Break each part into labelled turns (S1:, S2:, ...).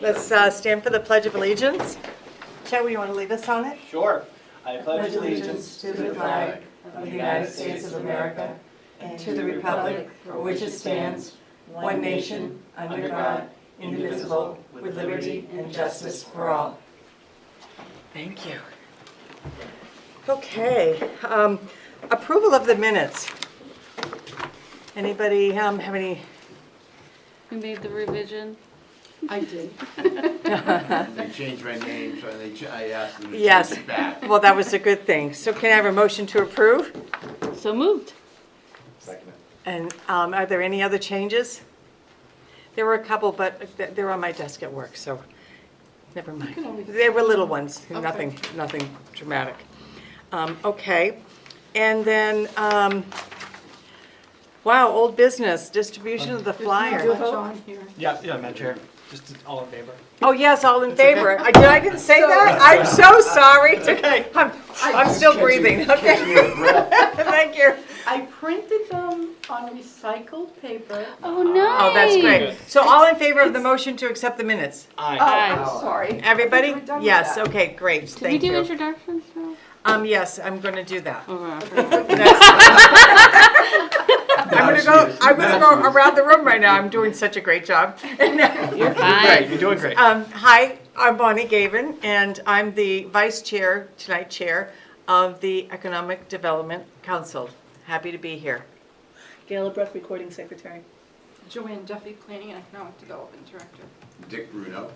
S1: Let's stand for the Pledge of Allegiance. Chad, you want to lead us on it?
S2: Sure. I
S1: Pledge allegiance to the flag of the United States of America and to the republic for which it stands, one nation, under God, indivisible, with liberty and justice for all. Thank you. Okay. Approval of the minutes. Anybody have any?
S3: We made the revision.
S4: I did.
S5: They changed my name, so I asked them to
S1: Yes.
S5: change it back.
S1: Well, that was a good thing. So can I have a motion to approve?
S3: So moved.
S5: Second.
S1: And are there any other changes? There were a couple, but they're on my desk at work, so never mind. They were little ones, nothing dramatic. Okay, and then, wow, old business, distribution of the flyer.
S4: There's not much on here.
S2: Yeah, Madam Chair. Just all in favor.
S1: Oh, yes, all in favor. I didn't say that? I'm so sorry. I'm still breathing, okay. Thank you.
S4: I printed them on recycled paper.
S3: Oh, nice.
S1: Oh, that's great. So all in favor of the motion to accept the minutes?
S4: Oh,
S2: Aye.
S4: I'm sorry.
S1: Everybody?
S4: I thought you were done with
S1: Yes,
S4: that.
S1: okay, great,
S3: Did we
S1: thank
S3: do
S1: you.
S3: introductions now?
S1: Yes, I'm going to do that.
S3: Oh,
S1: I'm gonna go around the room right now. I'm doing such a great job.
S3: You're
S2: Great.
S3: fine.
S2: You're doing great.
S1: Hi, I'm Bonnie Gavin, and I'm the vice chair, tonight chair, of the Economic Development Council. Happy to be here.
S6: Gail LaBruff, Recording Secretary.
S4: Joanne Duffy, Planning and Economic Development Director.
S5: Dick Bruno.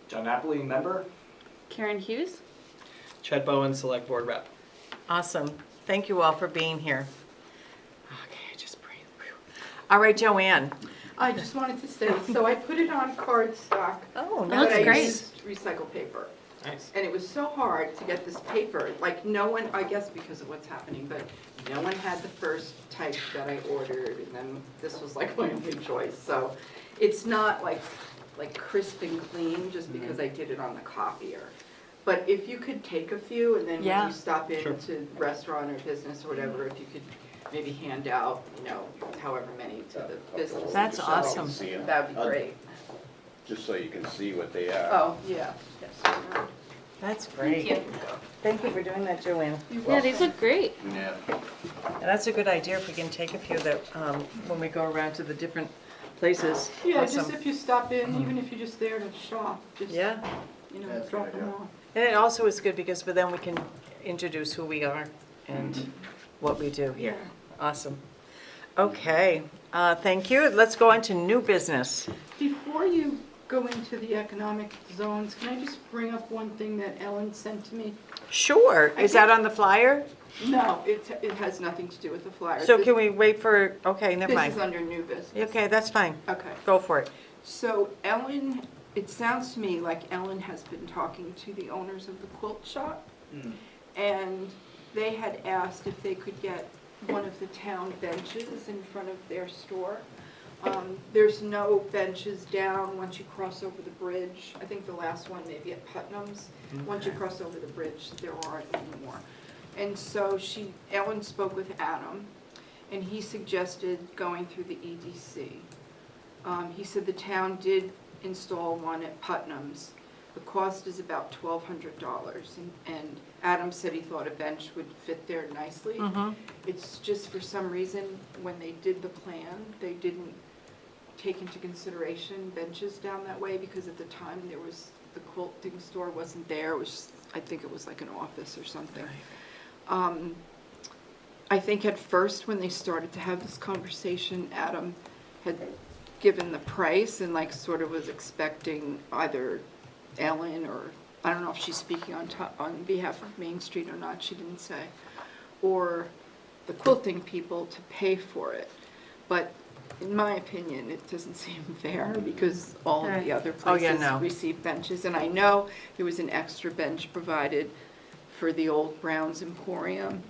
S2: John Napoli, member.
S3: Karen Hughes?
S2: Chad Bowen, Select Board Rep.
S1: Awesome. Thank you all for being here. Okay, just breathe. Whew. All right, Joanne.
S4: I just wanted to say, so I put it on cardstock.
S1: Oh,
S3: That looks
S4: but I
S3: great.
S4: used recycled paper.
S2: Nice.
S4: And it was so hard to get this paper. Like, no one, I guess because of what's happening, but no one had the first type that I ordered, and then this was like my only choice. So it's not like crisp and clean just because I did it on the copier. But if you could take a few, and then
S1: Yeah.
S4: when you stop
S2: Sure.
S4: into restaurant or business or whatever, if you could maybe hand out, however many to the business.
S1: That's
S5: Just so I can
S1: awesome.
S5: see 'em.
S4: That'd be great.
S5: Just so you can see what they are.
S4: Oh, yeah. Yes.
S1: That's great. Thank you for doing that, Joanne.
S3: Yeah, these look great.
S5: Yeah.
S1: And that's a good idea if we can take a few that, when we go around to the different places.
S4: Yeah,
S1: Awesome.
S4: just if you stop in, even if you're just there to shop, just,
S1: Yeah,
S5: That's a
S4: drop
S5: good
S4: them
S5: idea.
S4: off.
S1: and it also is good because then we can introduce who we are and what we do here. Awesome. Okay, thank you. Let's go on to new business.
S4: Before you go into the economic zones, can I just bring up one thing that Ellen sent to me?
S1: Sure, is that on the flyer?
S4: No, it has nothing to do with the flyer.
S1: So can we wait for, okay, never
S4: This is
S1: mind.
S4: under new business.
S1: Okay, that's fine.
S4: Okay.
S1: Go for it.
S4: So Ellen, it sounds to me like Ellen has been talking to the owners of the quilt shop, and they had asked if they could get one of the town benches in front of their store. There's no benches down once you cross over the bridge. I think the last one maybe at Putnam's. Once you cross over the bridge, there aren't anymore. And so Ellen spoke with Adam, and he suggested going through the EDC. He said the town did install one at Putnam's. The cost is about $1,200, and Adam said he thought a bench would fit there nicely.
S1: Mm-hmm.
S4: It's just for some reason, when they did the plan, they didn't take into consideration benches down that way, because at the time the quilting store wasn't there. It was, I think it was like an office or something. I think at first when they started to have this conversation, Adam had given the price and sort of was expecting either Ellen, or I don't know if she's speaking on behalf of Main Street or not, she didn't say, or the quilting people to pay for it. But in my opinion, it doesn't seem fair, because all of the other
S1: Oh, yeah,
S4: places
S1: no.
S4: receive benches. And I know there was an extra bench provided for the old Brown's Emporium.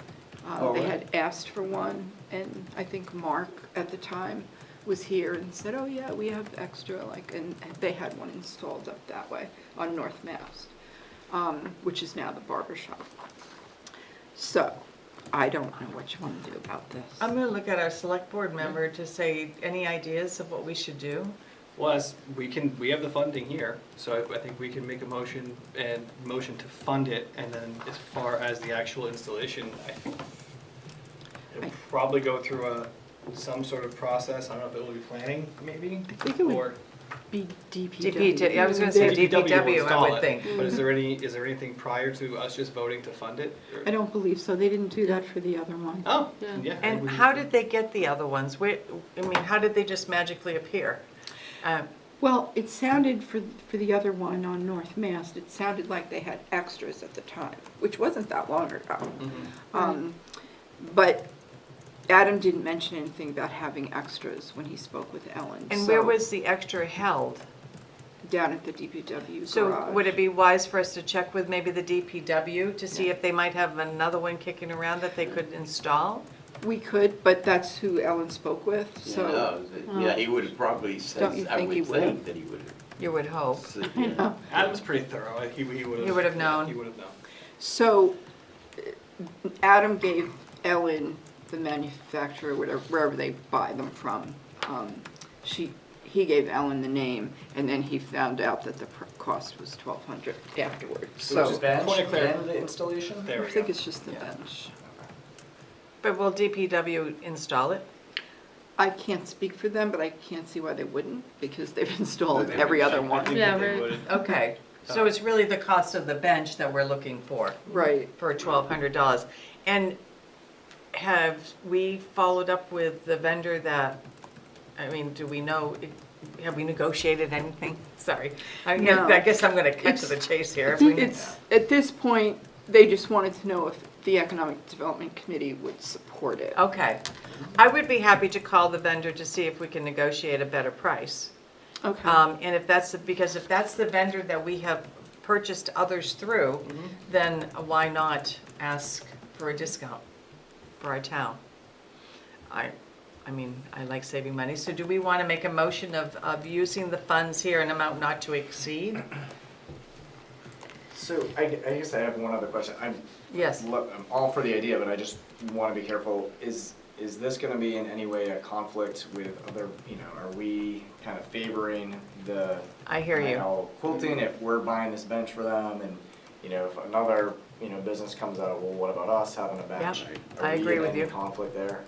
S4: They had asked for one, and I think Mark at the time was here and said, oh yeah, we have extra, and they had one installed up that way on North Mast, which is now the barber shop. So, I don't know what you want to do about this.
S1: I'm going to look at our select board member to say, any ideas of what we should do?
S2: Well, we have the funding here, so I think we can make a motion to fund it, and then as far as the actual installation, I think it'll probably go through some sort of process. I don't know if it will be planning, maybe?
S4: I think it would
S2: Or
S4: be DPW.
S1: DPW, I was gonna say
S2: DPW will
S1: DPW, I
S2: install
S1: would
S2: it.
S1: think.
S2: But is there anything prior to us just voting to fund it? Or-
S4: I don't believe so. They didn't do that for the other one.
S2: Oh,
S3: Yeah.
S2: yeah.
S1: And
S2: we-
S1: how did they get the other ones? How did they just magically appear?
S4: Well, it sounded for the other one on North Mast, it sounded like they had extras at the time, which wasn't that long ago.
S2: Mhm.
S4: But Adam didn't mention anything about having extras when he spoke with Ellen.
S1: And
S4: so-
S1: where was the extra held?
S4: Down at the DPW garage.
S1: So would it be wise for us to check with maybe the DPW to see if they might have another one kicking around that they could install?
S4: We could, but that's who Ellen spoke with, so.
S5: Yeah, he would have probably said,
S4: Don't you
S5: I
S4: think he
S5: would
S4: would
S5: think
S4: have?
S5: that he would have
S1: You would hope.
S5: said,
S4: I
S5: yeah.
S4: know.
S2: Adam's pretty thorough. He would have.
S1: He would have known.
S2: He would have known.
S4: So Adam gave Ellen, the manufacturer, wherever they buy them from, he gave Ellen the name, and then he found out that the cost was $1,200 afterwards. So
S2: Point of clarity.
S7: the installation?
S2: There
S4: I
S2: we
S4: think
S2: go.
S4: it's just the bench.
S1: But will DPW install it?
S4: I can't speak for them, but I can't see why they wouldn't, because they've installed
S5: They've
S4: every other
S2: I
S4: one.
S2: think
S3: Yeah,
S2: that they
S3: right.
S2: would.
S1: Okay, so it's really the cost of the bench that we're looking for,
S4: Right.
S1: for $1,200. And have we followed up with the vendor that, do we know, have we negotiated anything? Sorry, I
S4: No.
S1: guess I'm gonna cut to the chase here. If we-
S4: It's, at this point, they just wanted to know if the Economic Development Committee would support it.
S1: Okay, I would be happy to call the vendor to see if we can negotiate a better price.
S4: Okay.
S1: And if that's, because if that's the vendor that we have purchased others through, then why not ask for a discount for our town? I like saving money, so do we want to make a motion of using the funds here in amount not to exceed?
S7: So I guess I have one other question.
S1: Yes.
S7: I'm all for the idea, but I just want to be careful. Is this going to be in any way a conflict with other, are we kind of favoring the
S1: I hear you.
S7: quilting if we're buying this bench for them and, if another, business comes out, well, what about us having a bench?
S1: Yep,
S7: Are
S1: I
S7: we
S1: agree
S7: in
S1: with
S7: any
S1: you.
S7: conflict there?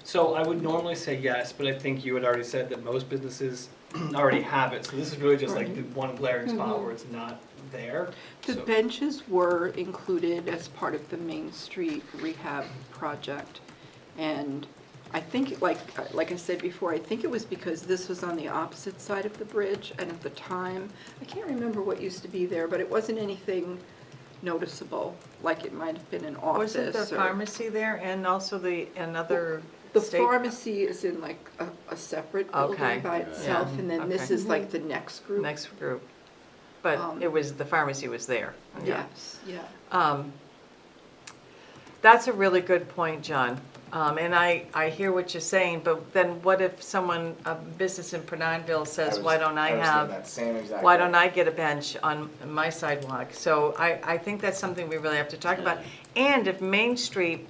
S2: So I would normally say yes, but I think you had already said that most businesses already have it. So this is really just like the one glaring spot where it's not there.
S4: The
S2: So-
S4: benches were included as part of the Main Street rehab project. And I think, like I said before, I think it was because this was on the opposite side of the bridge. And at the time, I can't remember what used to be there, but it wasn't anything noticeable, like it might have been an office.
S1: Wasn't the
S4: or-
S1: pharmacy there and also another
S4: The
S1: state?
S4: pharmacy is in like a separate
S1: Okay.
S4: building by itself,
S1: Yeah.
S4: and then this
S1: Okay.
S4: is like the next group.
S1: Next group. But the pharmacy was there.
S4: Yes, yeah.
S1: That's a really good point, John. And I hear what you're saying, but then what if a business in Penideville says, why don't I
S7: was thinking
S1: have,
S7: that same exact
S1: why
S7: thing.
S1: don't I get a bench on my sidewalk? So I think that's something we really have to talk about. And if Main Street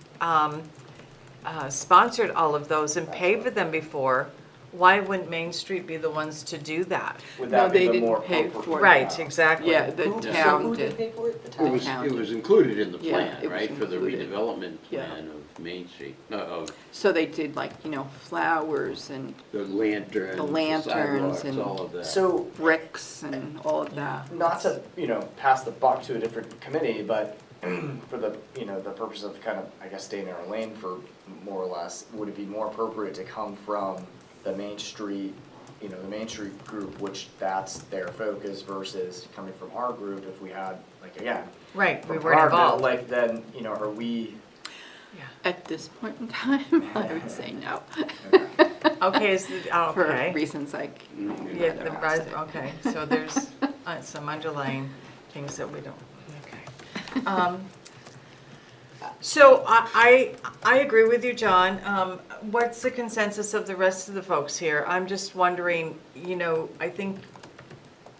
S1: sponsored all of those and paid for them before, why wouldn't Main Street be the ones to do that?
S7: Would
S4: No,
S7: that be
S4: they
S7: the
S4: didn't
S7: more
S4: pay
S7: appropriate
S4: for it.
S1: Right,
S7: route?
S1: exactly.
S4: Yeah, the town
S7: Who
S4: did.
S7: pay for it? The
S5: It
S7: town?
S5: was,
S4: Town
S5: it
S4: did.
S5: was included in the
S4: Yeah,
S5: plan,
S4: it was
S5: right, for the
S4: included.
S5: redevelopment
S4: Yeah.
S5: plan of Main Street, of
S4: So they did like, flowers and
S5: the lanterns,
S4: The
S5: the
S4: lanterns
S5: sidewalks,
S4: and-
S5: all of that.
S7: So,
S4: bricks and all of that.
S7: not to, pass the buck to a different committee, but for the, the purpose of kind of, I guess, staying in our lane for more or less, would it be more appropriate to come from the Main Street, the Main Street group, which that's their focus versus coming from our group if we had, like, again,
S1: Right, we
S7: from
S1: weren't
S7: our
S1: involved.
S7: like, then, are we,
S4: At this point in time, I would say no,
S1: Okay,
S4: for
S1: okay.
S4: reasons I
S1: Yeah, the rise, okay, so there's some underlying things that we don't, okay. So I agree with you, John. What's the consensus of the rest of the folks here? I'm just wondering, I think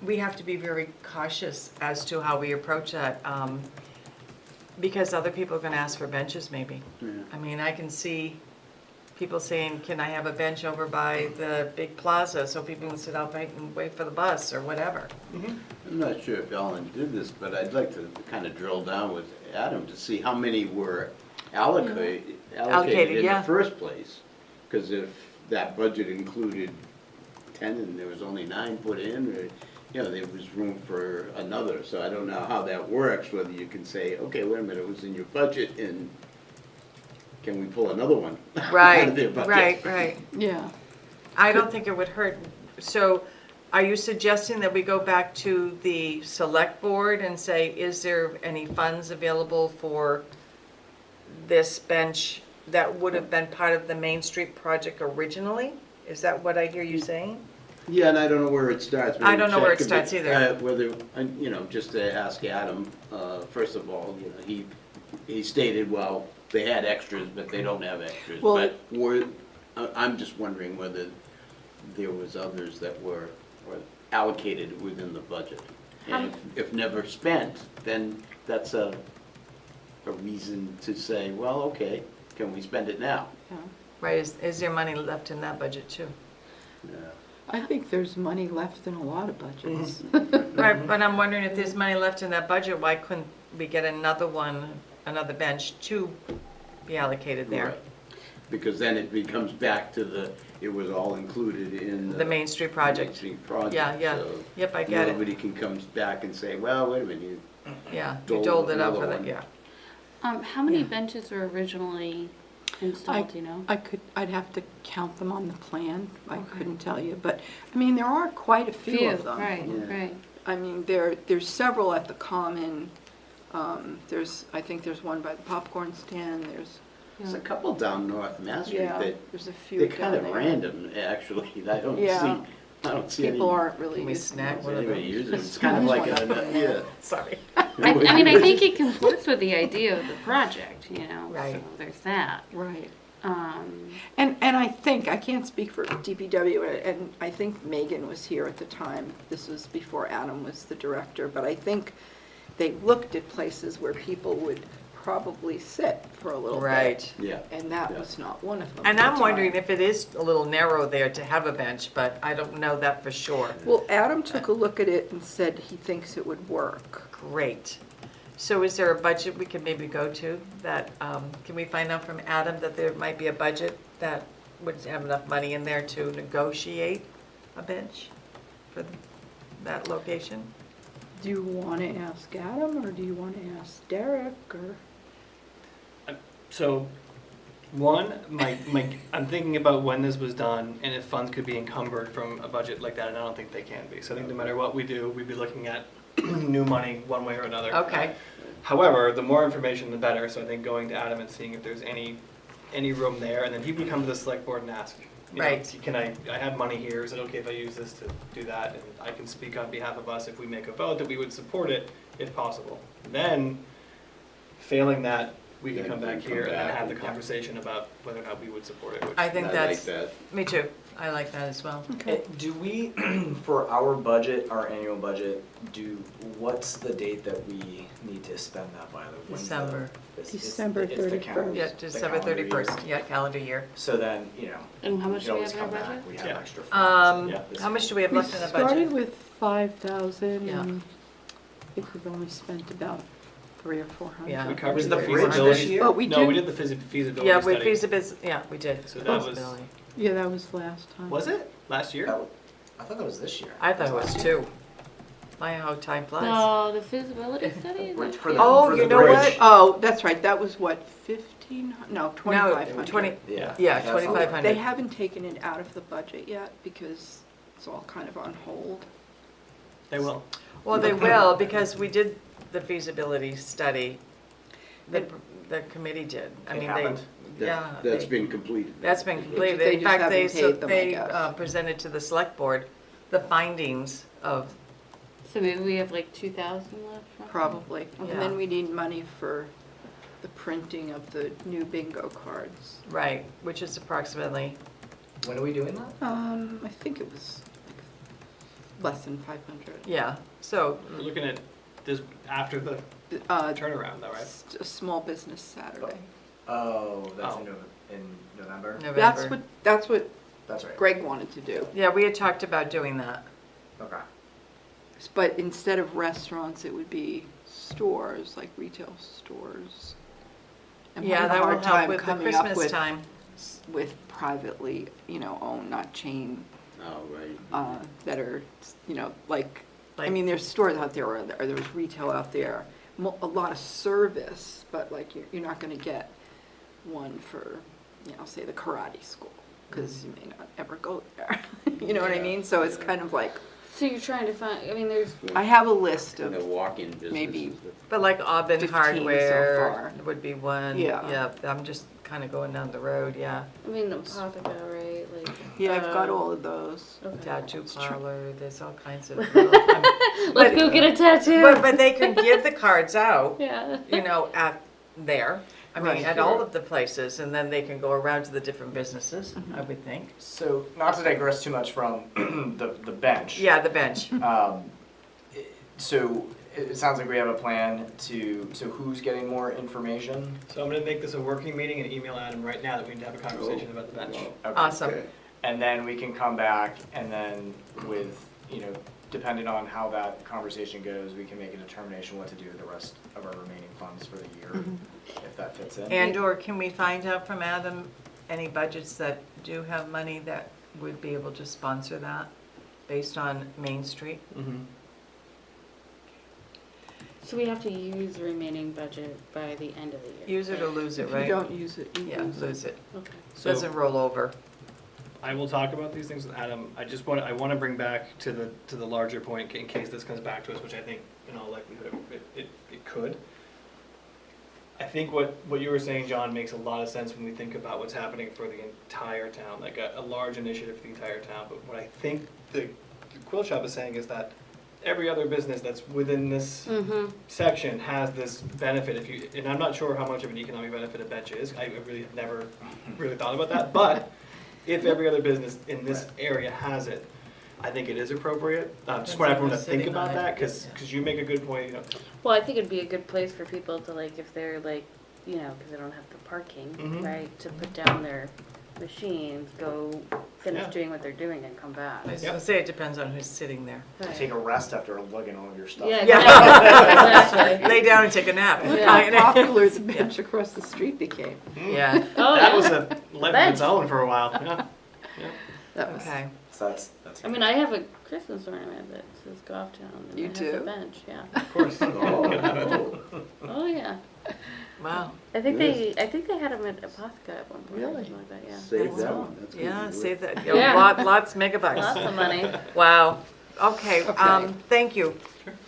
S1: we have to be very cautious as to how we approach that, because other people are gonna ask for benches maybe.
S5: Yeah.
S1: I mean, I can see people saying, can I have a bench over by the big plaza so people can sit out and wait for the bus or whatever?
S5: I'm not sure if Ellen did this, but I'd like to kind of drill down with Adam to see how many were allocated in
S1: yeah.
S5: the first place. Because if that budget included 10 and there was only 9 put in, or, you know, there was room for another. So I don't know how that works, whether you can say, okay, wait a minute, it was in your budget, and can we pull another one out of their budget?
S1: Right.
S4: Yeah.
S1: I don't think it would hurt. So are you suggesting that we go back to the select board and say, is there any funds available for this bench that would have been part of the Main Street project originally? Is that what I hear you saying?
S5: Yeah, and I don't know where it starts.
S1: I don't know where it
S5: Check
S1: starts either.
S5: Whether, you know, just to ask Adam, first of all, you know, he stated, well, they had extras, but they don't have extras.
S4: Well,
S5: But I'm just wondering whether there was others that were allocated within the budget. And if never spent, then that's a reason to say, well, okay, can we spend it now?
S1: Right, is there money left in that budget too?
S5: Yeah.
S4: I think there's money left in a lot of budgets.
S1: Right, but I'm wondering if there's money left in that budget, why couldn't we get another bench to be allocated there?
S5: Right. Because then it becomes back to it was all included in
S1: The Main Street project.
S5: Main Street project.
S1: Yeah.
S5: So
S1: Yep, I get it.
S5: nobody can come back and say, well, wait a minute, you
S1: Yeah, you
S5: doled
S1: doled it out
S5: another
S1: for that,
S5: one.
S1: yeah.
S3: How many benches were originally installed, do you know?
S4: I'd have to count them on the plan. I couldn't tell you, but, I mean, there are quite a few of them.
S3: Right,
S5: Yeah.
S3: right.
S4: I mean, there's several at the Common. I think there's one by the popcorn stand.
S5: There's a couple down North Mass Street that
S4: There's a few
S5: they're
S4: down
S5: kind of
S4: there.
S5: random, actually. I don't
S4: Yeah.
S5: see any.
S4: People aren't really
S1: Can we
S4: using
S1: snack
S4: those.
S1: one of
S5: Anybody
S1: those?
S5: use it. It's kind of like yeah.
S1: Sorry.
S3: I mean, I think it conflicts with the idea of the project, you know?
S1: Right.
S3: So there's that.
S4: Right.
S3: Um,
S4: And I think, I can't speak for DPW, and I think Megan was here at the time. This was before Adam was the director, but I think they looked at places where people would probably sit for a little bit.
S1: Right.
S5: Yeah.
S4: And that
S5: Yeah.
S4: was not one of them.
S1: And
S4: at
S1: I'm
S4: the
S1: wondering
S4: time.
S1: if it is a little narrow there to have a bench, but I don't know that for sure.
S4: Well, Adam took a look at it and said he thinks it would work.
S1: Great. So is there a budget we can maybe go to that, can we find out from Adam that there might be a budget that would have enough money in there to negotiate a bench for that location?
S4: Do you want to ask Adam, or do you want to ask Derek, or?
S2: So, I'm thinking about when this was done and if funds could be encumbered from a budget like that, and I don't think they can be. So I think no matter what we do, we'd be looking at new money one way or another.
S1: Okay.
S2: However, the more information, the better. So I think going to Adam and seeing if there's any room there, and then he would come to the select board and ask, you know,
S1: Right.
S2: can I have money here? Is it okay if I use this to do that? And I can speak on behalf of us if we make a vote that we would support it if possible. Then, failing that, we can
S5: Then
S2: come
S5: we
S2: back
S5: can
S2: here
S5: come
S2: and
S5: back
S2: have the
S5: and-
S2: conversation about whether or not we would support it. Which
S1: I think
S5: I
S1: that's,
S5: like that.
S1: me too. I like that as well.
S7: Do we, for our budget, our annual budget, what's the date that we need to spend that by? When's the-
S1: December.
S7: it's
S4: December
S7: the
S4: 31st.
S7: calendar-
S1: Yeah,
S7: the
S1: December
S7: calendar year.
S1: 31st, yeah, calendar year.
S7: So then, you know,
S3: And how much
S7: we
S3: do we
S7: always
S3: have in
S7: come
S3: our
S7: back,
S3: budget?
S7: we have
S2: Yeah.
S7: extra funds.
S2: Yeah.
S1: How much do we have
S4: We
S1: left in the
S4: started
S1: budget?
S4: with 5,000,
S1: Yeah.
S4: and I think we've only spent about 300 or 400.
S1: Yeah.
S2: We covered
S7: Was
S2: the
S7: the bridge this
S2: feasibility.
S7: year?
S4: Oh, we
S2: No, we
S4: did,
S2: did the feasibility
S1: Yeah,
S2: study.
S1: we did.
S2: So that was-
S1: Feasibility.
S4: yeah, that was last time.
S2: Was it last year?
S7: I thought that was this year.
S1: I thought it was
S7: last
S1: 2. My, how time flies.
S3: No, the feasibility study?
S7: Which
S3: Is
S7: for the-
S1: Oh,
S7: for
S1: you
S7: the
S1: know
S7: bridge.
S1: what?
S4: Oh, that's right, that was what, 1,500, no,
S1: No,
S4: 2,500.
S1: 20,
S7: Yeah.
S1: yeah,
S7: That's all.
S1: 2,500.
S4: They haven't taken it out of the budget yet, because it's all kind of on hold.
S2: They will.
S1: Well, they will, because we did the feasibility study. The committee did. I
S7: It
S1: mean,
S7: happened?
S1: yeah.
S5: That's
S1: they-
S5: been completed.
S1: That's been completed.
S4: They
S1: In
S4: just
S1: fact, they,
S4: haven't paid them, I
S1: they
S4: guess.
S1: presented to the select board the findings of,
S3: So maybe we have like 2,000 left? roughly?
S4: Probably. And
S1: Yeah.
S4: then we need money for the printing of the new bingo cards.
S1: right, which is approximately,
S7: When are we doing that?
S4: I think it was like less than 500.
S1: yeah, so,
S2: We're looking at this after the turnaround though, right?
S4: A small business Saturday.
S7: Oh, that's
S2: Oh.
S7: in November?
S4: That's what
S7: That's right.
S4: Greg wanted to do.
S1: Yeah, we had talked about doing that.
S7: Okay.
S4: But instead of restaurants, it would be stores, like retail stores. I'm
S1: Yeah,
S4: having a
S1: that will
S4: hard time
S1: help with the
S4: coming up
S1: Christmas time.
S4: with privately, owned, not chain,
S5: Oh, right.
S4: that are, like, I
S1: Like-
S4: mean, there's stores out there, or there's retail out there, a lot of service, but like, you're not gonna get one for, say the karate school, because you may not ever go there. You know what I
S5: Yeah,
S4: mean? So it's
S5: yeah.
S4: kind of like,
S3: So you're trying to find, I mean, there's,
S4: I have a list
S5: And the
S4: of,
S5: walk-in businesses.
S4: maybe
S1: But like Auburn
S4: 15 so
S1: Hardware
S4: far.
S1: would be one.
S4: Yeah.
S1: I'm just kind of going down the road, yeah.
S3: I mean, the Apotheca, right? Like,
S4: yeah, I've got
S3: um,
S4: all of those.
S3: okay.
S1: Tattoo parlor, there's all kinds of.
S3: Let's go get a tattoo.
S1: But they can give the cards out,
S3: Yeah.
S1: at there. I mean,
S4: Right.
S1: at all of the places, and then they can go around to the different businesses, I would think.
S7: So, not to digress too much from the bench.
S1: Yeah, the bench.
S7: So, it sounds like we have a plan so who's getting more information?
S2: So I'm gonna make this a working meeting and email Adam right now that we need to have a conversation about the bench.
S7: Okay.
S1: Awesome.
S5: Okay.
S7: And then we can come back and then with, depending on how that conversation goes, we can make a determination what to do with the rest of our remaining funds for the year, if that fits in.
S1: And/or can we find out from Adam any budgets that do have money that would be able to sponsor that based on Main Street?
S2: Mm-hmm.
S3: So we have to use the remaining budget by the end of the year.
S1: Use it or lose it,
S4: If you
S1: right?
S4: don't use it, you
S1: Yeah,
S4: lose it.
S1: lose it.
S3: Okay.
S2: So
S1: Doesn't roll over.
S2: I will talk about these things with Adam. I want to bring back to the larger point in case this comes back to us, which I think in all likelihood it could. I think what you were saying, John, makes a lot of sense when we think about what's happening for the entire town, like a large initiative for the entire town. But what I think the quilt shop is saying is that every other business that's within this
S3: Mm-hmm.
S2: section has this benefit. And I'm not sure how much of an economic benefit a bench is. I really have never really thought about that. But if every other business in this area has it, I think it is appropriate. Just want everyone to think about that because you make a good point.
S3: Well, I think it'd be a good place for people to if they're because they don't have the parking,
S2: Mhm.
S3: right? To put down their machines, go finish
S2: Yeah.
S3: doing what they're doing and come back.
S1: I was gonna say it depends on who's sitting there.
S3: Right.
S7: Take a rest after looking all of your stuff.
S3: Yeah,
S1: Yeah.
S3: exactly.
S1: Lay down and take a nap.
S3: Yeah.
S4: How popular the bench across the street became.
S1: Yeah,
S3: Oh,
S2: That
S3: yeah.
S2: was a life of its own for a while. Yeah.
S4: That was,
S1: okay.
S7: So that's.
S3: I mean, I have a Christmas ornament that says Goffstown. And
S4: You
S3: it has
S4: do?
S3: a bench, yeah.
S2: Of course.
S5: Oh,
S3: Oh, yeah.
S1: Wow.
S3: I think
S5: Yes.
S3: they had them at Apotheca at one point. or
S4: Really?
S3: something like that, yeah.
S5: save that one. That's good.
S1: Yeah, save that.
S3: Yeah.
S1: Lots megabytes.
S3: Lots of money.
S1: Wow. Okay,
S4: Okay.
S1: thank you.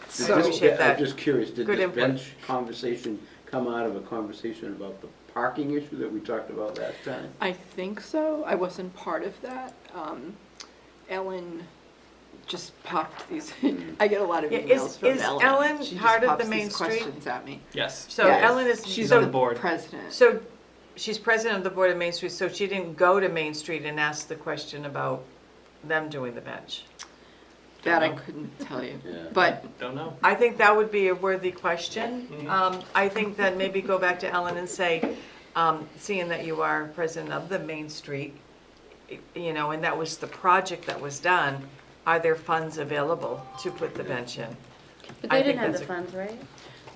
S4: So-
S1: Appreciate that.
S5: I'm just curious, did
S1: Good
S5: this
S1: input.
S5: bench conversation come out of a conversation about the parking issue that we talked about last time?
S4: I think so. I wasn't part of that. Ellen just popped these, I get a lot of
S1: Yeah,
S4: emails from
S1: is
S4: Ellen.
S1: Ellen
S4: She just
S1: part of
S4: pops
S1: the Main
S4: these
S1: Street?
S4: questions at me.
S2: Yes.
S1: So
S4: Yes.
S1: Ellen is,
S4: She's
S2: on
S1: so,
S2: the board.
S4: President.
S1: so she's president of the board of Main Street, so she didn't go to Main Street and ask the question about them doing the bench.
S4: That I
S2: Don't know.
S4: couldn't tell you.
S5: Yeah.
S4: But
S2: Don't know.
S1: I think that would be a worthy question.
S2: Mhm.
S1: I think that maybe go back to Ellen and say, seeing that you are president of the Main Street, and that was the project that was done, are there funds available to put the bench in?
S3: But
S1: I
S3: they
S1: think
S3: didn't have
S1: that's
S3: the
S1: a-
S3: funds, right?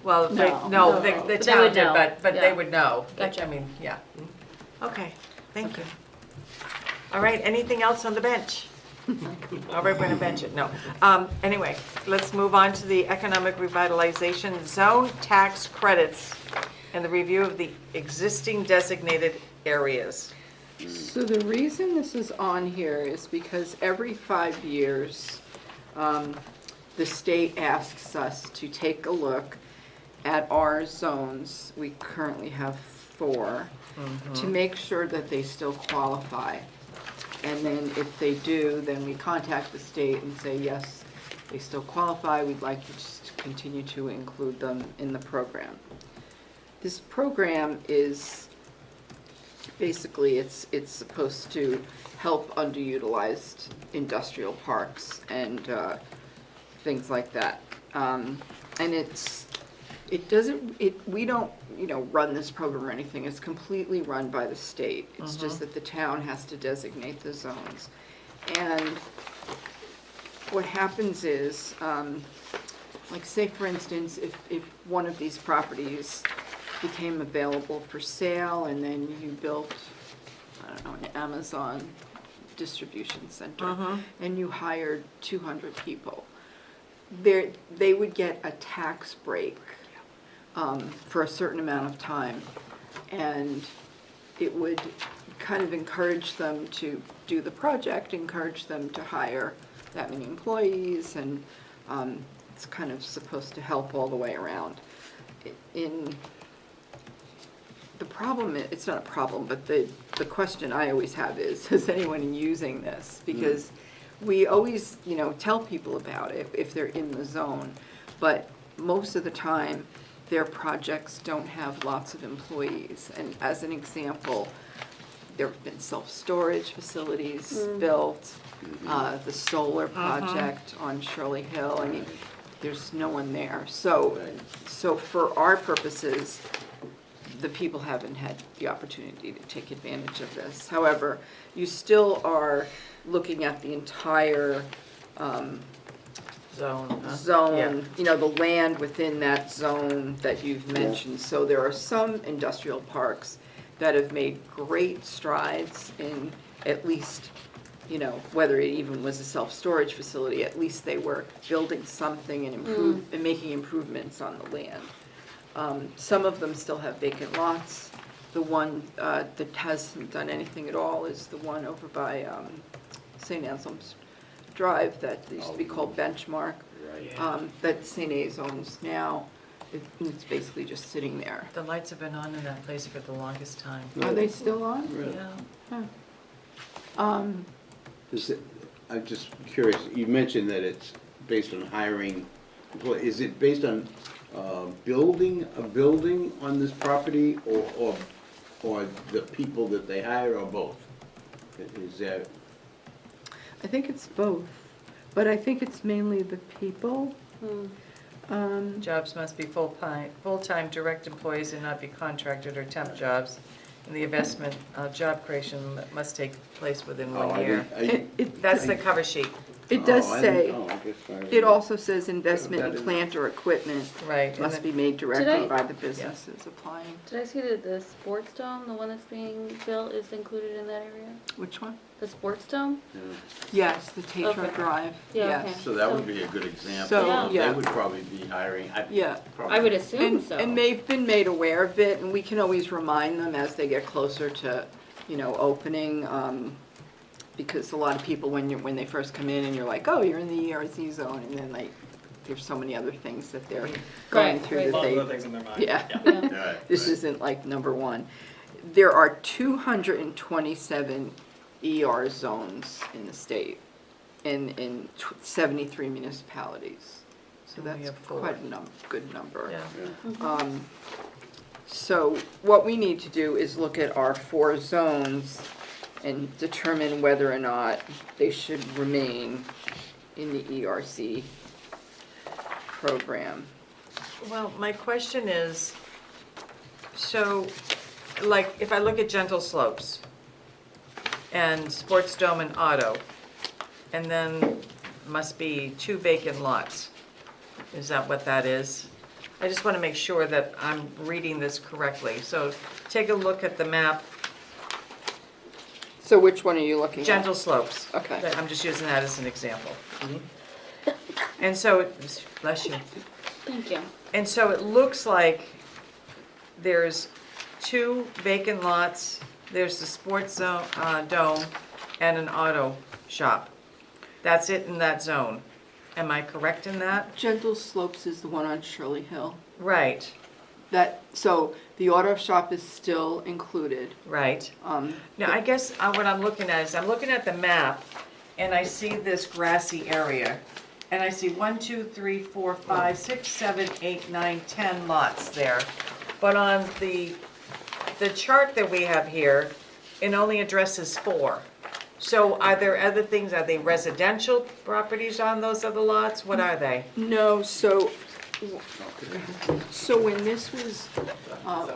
S1: Well,
S4: No.
S1: the
S3: No.
S1: town
S3: But they
S1: did,
S3: would know.
S1: but they
S3: Yeah.
S1: would know.
S3: Gotcha.
S1: I mean, yeah. Okay, thank you. All right, anything else on the bench? All right, we're gonna bench it, no. Anyway, let's move on to the economic revitalization zone tax credits and the review of the existing designated areas.
S4: So the reason this is on here is because every 5 years, the state asks us to take a look at our zones. We currently have 4, to make sure that they still qualify. And then if they do, then we contact the state and say, yes, they still qualify. We'd like you to continue to include them in the program. This program is basically, it's supposed to help underutilized industrial parks and things like that. And it's It doesn't, we don't, run this program or anything. It's completely run by the state. It's just that the town has to designate the zones. And what happens is, like say for instance, if one of these properties became available for sale and then you built, I don't know, an Amazon distribution center and you hired 200 people, they would get a tax break for a certain amount of time, and it would kind of encourage them to do the project, encourage them to hire that many employees, and it's kind of supposed to help all the way around. The problem, it's not a problem, but the question I always have is anyone using this? Because we always, tell people about it if they're in the zone, but most of the time, their projects don't have lots of employees. And as an example, there have been self-storage facilities built, the solar project on Shirley Hill. I mean, there's no one there. So for our purposes, the people haven't had the opportunity to take advantage of this. However, you still are looking at the entire zone, the land within that zone that you've mentioned. So there are some industrial parks that have made great strides in at least, whether it even was a self-storage facility, at least they were building something and making improvements on the land. Some of them still have vacant lots. The one that hasn't done anything at all is the one over by St. Anselm's Drive that used to be called Benchmark, that St. A's owns now. It's basically just sitting there.
S1: The lights have been on in that place for the longest time.
S4: Are they still on?
S5: Really?
S1: Yeah.
S5: I'm just curious, you mentioned that it's based on hiring, is it based on building a building on this property or the people that they hire, or both? Is that?
S4: I think it's both, but I think it's mainly the people.
S1: Jobs must be full-time direct employees and not be contracted or temp jobs. And the investment, job creation must take place within 1 year. That's the cover sheet.
S4: It does say,
S5: I guess
S4: it also says investment in plant or equipment
S1: Right.
S4: must be made
S3: Did
S4: directly
S3: I-
S4: by the businesses applying.
S3: Did I see that the sports dome, the one that's being built, is included in that area?
S4: Which one?
S3: The sports dome?
S4: Yes, the Tatro
S3: Okay.
S4: Drive,
S3: Yeah,
S4: yes.
S3: okay.
S5: So that would be a good example.
S4: So,
S5: of-
S4: yeah.
S5: They would probably be hiring.
S4: Yeah.
S3: I would assume so.
S4: And they've been made aware of it, and we can always remind them as they get closer to, opening, because a lot of people, when they first come in and you're like, oh, you're in the ERZ zone, and then there's so many other things that they're going through
S3: right.
S4: that
S2: Lots of
S4: they,
S2: other things in their mind.
S4: yeah.
S3: Yeah.
S4: This isn't like number one. There are 227 ER zones in the state, in 73 municipalities. So
S1: And we
S4: that's
S1: have 4.
S4: quite a good number.
S1: Yeah.
S4: So what we need to do is look at our 4 zones and determine whether or not they should remain in the ERC program.
S1: Well, my question is, so, like, if I look at Gentle Slopes and Sports Dome and Auto, and then must be 2 vacant lots, is that what that is? I just want to make sure that I'm reading this correctly. So take a look at the map,
S4: So which one are you looking at?
S1: Gentle Slopes.
S4: Okay.
S1: I'm just using that as an example. And so, bless you.
S3: Thank you.
S1: And so it looks like there's 2 vacant lots, there's the sports zone, dome, and an auto shop. That's it in that zone. Am I correct in that?
S4: Gentle Slopes is the one on Shirley Hill.
S1: Right,
S4: So the auto shop is still included.
S1: right. Now, I guess what I'm looking at is, I'm looking at the map, and I see this grassy area. And I see 1, 2, 3, 4, 5, 6, 7, 8, 9, 10 lots there. But on the chart that we have here, it only addresses 4. So are there other things, are they residential properties on those other lots? What are they?
S4: No, so So when this was,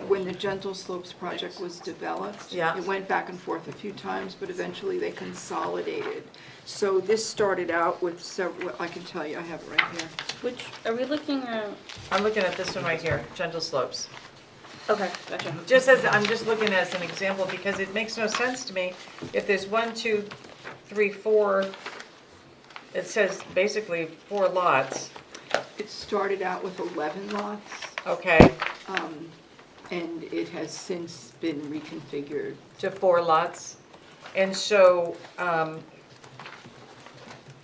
S4: when the Gentle Slopes project was developed,
S1: Yeah.
S4: it went back and forth a few times, but eventually they consolidated. So this started out with several, I can tell you, I have it right here.
S3: Which, are we looking at?
S1: I'm looking at this one right here, Gentle Slopes.
S3: Okay, gotcha.
S1: Just as, I'm just looking as an example, because it makes no sense to me, if there's 1, 2, 3, 4, it says basically 4 lots,
S4: It started out with 11 lots,
S1: okay,
S4: and it has since been reconfigured.
S1: to 4 lots. And so,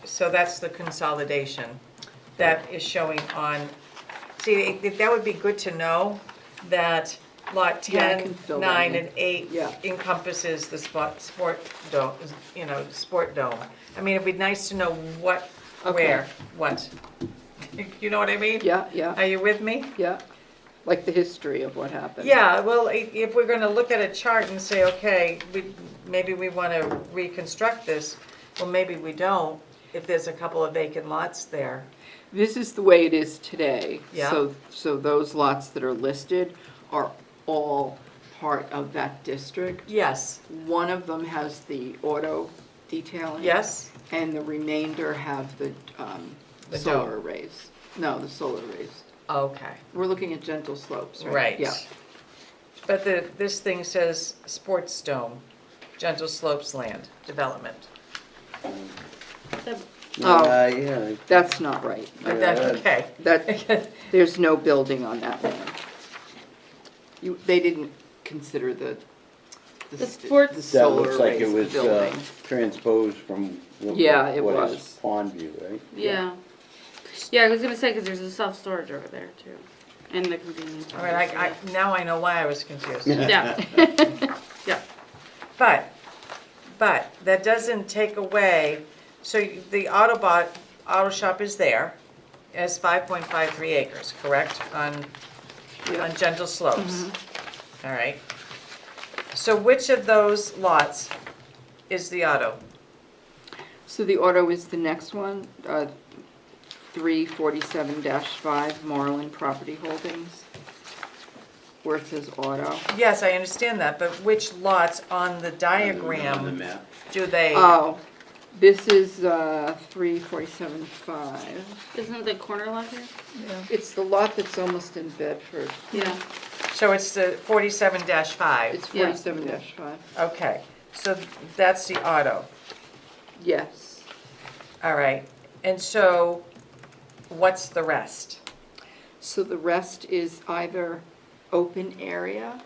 S1: so that's the consolidation that is showing on, see, that would be good to know, that lot
S4: Yeah, I
S1: 10,
S4: can fill that
S1: 9,
S4: in.
S1: and 8
S4: Yeah.
S1: encompasses the sport dome, sport dome. I mean, it'd be nice to know what,
S4: Okay.
S1: where, what. You know what I mean?
S4: Yeah, yeah,
S1: Are you with me?
S4: yeah, like the history of what happened.
S1: Yeah, well, if we're gonna look at a chart and say, okay, maybe we wanna reconstruct this, well, maybe we don't, if there's a couple of vacant lots there.
S4: This is the way it is today.
S1: Yeah.
S4: So those lots that are listed are all part of that district.
S1: Yes,
S4: One of them has the auto detailing.
S1: yes,
S4: And the remainder have the
S1: The
S4: solar arrays. No, the solar arrays.
S1: okay,
S4: We're looking at Gentle Slopes, right?
S1: right.
S4: Yeah.
S1: But this thing says Sports Dome, Gentle Slopes Land Development.
S4: Oh.
S5: Yeah.
S4: That's not right.
S1: But that's okay.
S4: That, there's no building on that land. They didn't consider the
S3: sports-
S4: the
S5: That
S4: solar
S5: looks like it
S4: arrays
S5: was
S4: building.
S5: transposed from
S4: Yeah, it
S5: what is
S4: was.
S5: Pondview, right?
S3: Yeah. Yeah, I was gonna say, because there's a self-storage over there too, and the convenience.
S1: All right, now I know why I was confused.
S3: Yeah.
S1: Yeah, but that doesn't take away, so the auto shop is there, it has 5.53 acres, correct, on Gentle Slopes? All right. So which of those lots is the auto?
S4: So the auto is the next one, 347-5 Marlin Property Holdings, where it says auto.
S1: Yes, I understand that, but which lots on the
S5: On the
S1: diagram
S5: map.
S1: do they?
S4: Oh, this is 347-5.
S3: Isn't the corner lot here?
S4: It's the lot that's almost in Bedford.
S3: Yeah.
S1: So it's the 47-5.
S4: It's
S3: Yeah.
S4: 47-5.
S1: Okay, so that's the auto.
S4: Yes.
S1: All right, and so what's the rest?
S4: So the rest is either open area,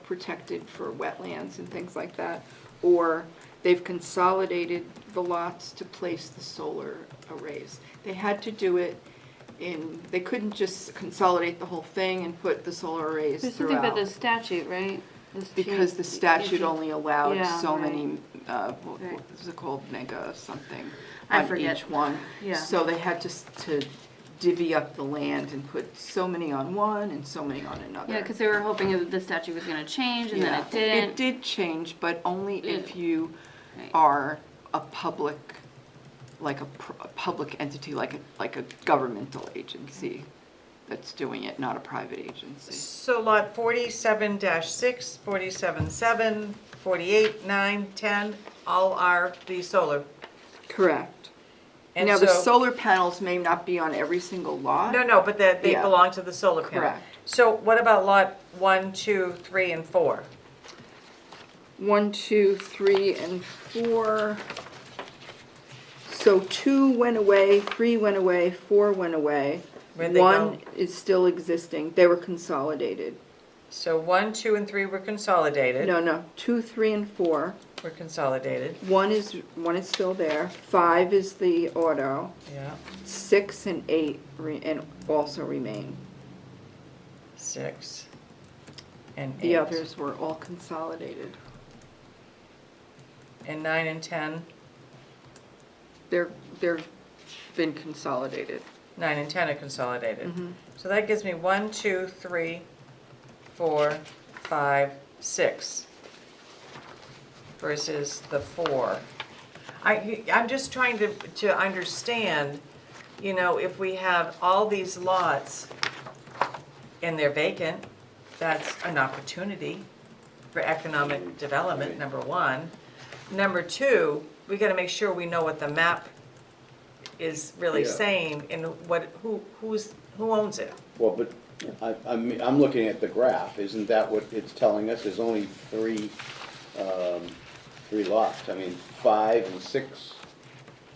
S4: protected for wetlands and things like that, or they've consolidated the lots to place the solar arrays. They had to do it they couldn't just consolidate the whole thing and put the solar arrays
S3: There's something about
S4: throughout.
S3: the statute, right?
S4: Because the statute only allowed
S3: Yeah,
S4: so
S3: right.
S4: many,
S3: Right.
S4: what is it called, mega something
S3: I
S4: on
S3: forget.
S4: each one.
S3: Yeah.
S4: So they had to divvy up the land and put so many on one and so many on another.
S3: Yeah, because they were hoping that the statute was gonna change, and then
S4: Yeah.
S3: it didn't.
S4: It did change, but only if
S3: Yeah.
S4: you
S3: Right.
S4: are a public, like a public entity, like a governmental agency that's doing it, not a private agency.
S1: So lot 47-6, 47-7, 48, 9, 10, all are the solar.
S4: Correct.
S1: And
S4: Now, the
S1: so-
S4: solar panels may not be on every single lot.
S1: No, but they
S4: Yeah.
S1: belong to the solar panel.
S4: Correct.
S1: So what about lot 1, 2, 3, and 4?
S4: 1, 2, 3, and 4. So 2 went away, 3 went away, 4 went away.
S1: Where'd they
S4: 1
S1: go?
S4: is still existing. They were consolidated.
S1: So 1, 2, and 3 were consolidated.
S4: No, 2, 3, and 4.
S1: Were consolidated,
S4: 1 is still there. 5 is the auto.
S1: yeah.
S4: 6 and 8 and also remain.
S1: 6 and 8.
S4: The others were all consolidated.
S1: And 9 and 10,
S4: They're been consolidated.
S1: 9 and 10 are consolidated.
S4: Mhm.
S1: So that gives me 1, 2, 3, 4, 5, 6 versus the 4. I'm just trying to understand you know, if we have all these lots and they're vacant, that's an opportunity for economic development, number one. Number two, we gotta make sure we know what the map is really
S5: Yeah.
S1: saying and who owns it.
S5: Well, but I'm looking at the graph, isn't that what it's telling us? There's only three lots. I mean, 5 and 6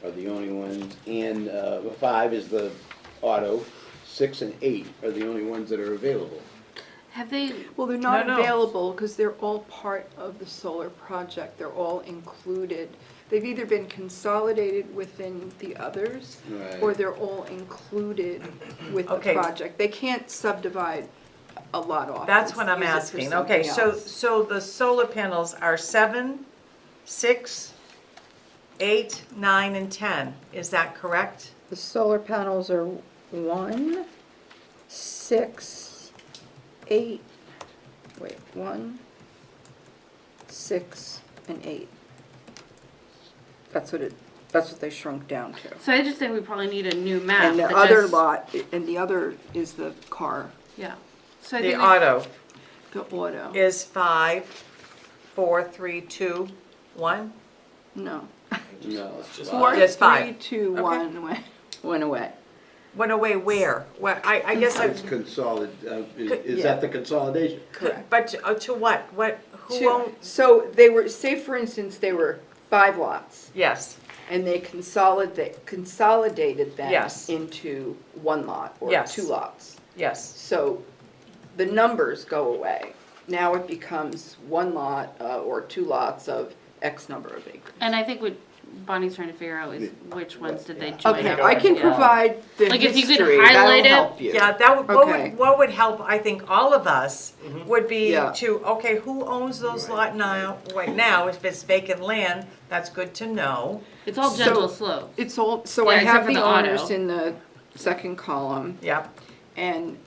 S5: are the only ones, and 5 is the auto, 6 and 8 are the only ones that are available.
S3: Have they,
S4: Well, they're not
S1: No.
S4: available because they're all part of the solar project. They're all included. They've either been consolidated within the others, or
S5: Right.
S4: they're all included with the
S1: Okay.
S4: project. They can't subdivide a lot off.
S1: That's
S4: and
S1: what I'm
S4: use it for
S1: asking. Okay,
S4: something else.
S1: so the solar panels are 7, 6, 8, 9, and 10. Is that correct?
S4: The solar panels are 1, 6, 8, 1, 6, and 8. That's what they shrunk down to.
S3: so I just think we probably need a new map.
S4: And the
S3: that
S4: other
S3: just-
S4: lot, and the other is the car,
S3: Yeah. So I
S1: The
S3: think we-
S1: auto
S4: the auto.
S1: is 5, 4, 3, 2, 1?
S4: No.
S5: No, it's just.
S4: 4,
S1: Just 5.
S4: 3, 2,
S1: Okay.
S4: 1 went away.
S1: Went away where? Well, I guess I,
S5: It's is
S4: Yeah.
S5: that the consolidation?
S4: Correct.
S1: but to what? Who owns?
S4: So they were, say for instance, they were 5 lots,
S1: Yes,
S4: and they consolidated them
S1: Yes.
S4: into 1 lot or
S1: Yes.
S4: 2 lots.
S1: yes.
S4: So the numbers go away. Now it becomes 1 lot or 2 lots of X number of acres.
S3: And I think what Bonnie's trying to figure out is which ones did they join
S4: Okay,
S3: up
S4: I can
S3: with, yeah.
S4: provide the
S3: Like, if you could
S4: history,
S3: highlight
S4: that'll
S3: it.
S4: help you.
S1: Yeah, that would,
S4: Okay.
S1: what would help, I think, all of us would be
S4: Yeah.
S1: to, okay, who owns those lot now, right now? If it's vacant land, that's good to know.
S3: It's all
S4: So-
S3: gentle slopes.
S4: It's all, so
S3: Yeah,
S4: I
S3: except
S4: have
S3: for
S4: the
S3: the auto.
S4: owners in the second column.
S1: Yep,
S4: And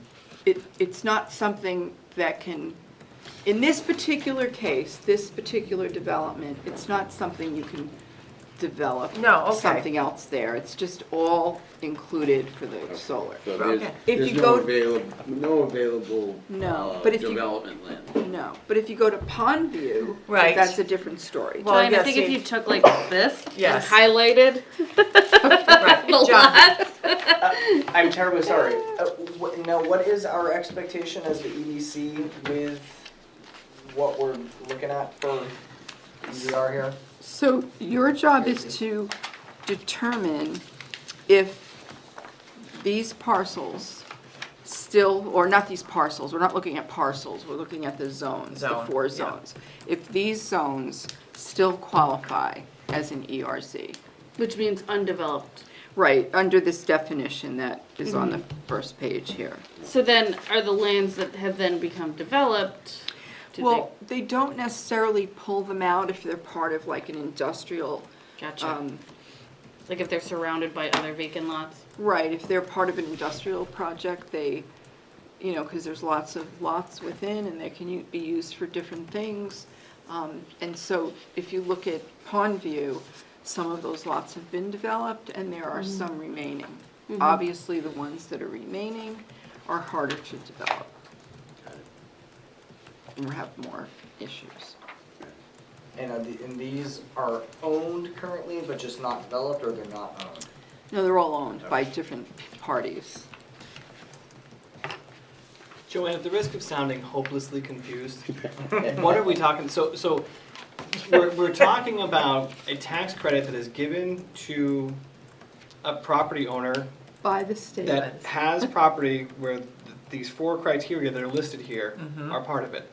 S4: it's not something that can, in this particular case, this particular development, it's not something you can develop.
S1: No, okay.
S4: Something else there. It's just all included for the solar.
S5: So
S1: Okay.
S4: If
S5: there's
S4: you
S5: no
S4: go-
S5: available
S4: No, but if you-
S5: development land.
S4: No, but if you go to Pondview,
S1: Right.
S4: that's a different story.
S1: Well,
S3: Joanne,
S1: yeah,
S3: I think if
S1: see-
S3: you took like this and
S1: Yes.
S3: highlighted
S1: right.
S3: the
S1: John,
S3: lots.
S7: I'm terribly sorry. Now, what is our expectation as the EDC with what we're looking at for EDR here?
S4: So your job is to determine if these parcels still, or not these parcels, we're not looking at parcels, we're looking at the zones, the
S1: Zone,
S4: 4
S1: yeah.
S4: zones. If these zones still qualify as an ERZ.
S3: Which means undeveloped.
S4: Right, under this definition that is on the first page here.
S3: So then, are the lands that have then become developed? do
S4: Well, they don't necessarily pull them out if they're part of like an industrial,
S3: Gotcha. Like if they're surrounded by other vacant lots?
S4: right, if they're part of an industrial project, they, you know, because there's lots of lots within and they can be used for different things. And so if you look at Pondview, some of those lots have been developed and there are some remaining. Obviously, the ones that are remaining are harder to develop. And have more issues.
S7: And these are owned currently, but just not developed, or they're not owned?
S4: No, they're all owned by different parties.
S2: Joanne, at the risk of sounding hopelessly confused, what are we talking, so we're talking about a tax credit that is given to a property owner
S4: By the state.
S2: that has property where these 4 criteria that are listed here are part of it.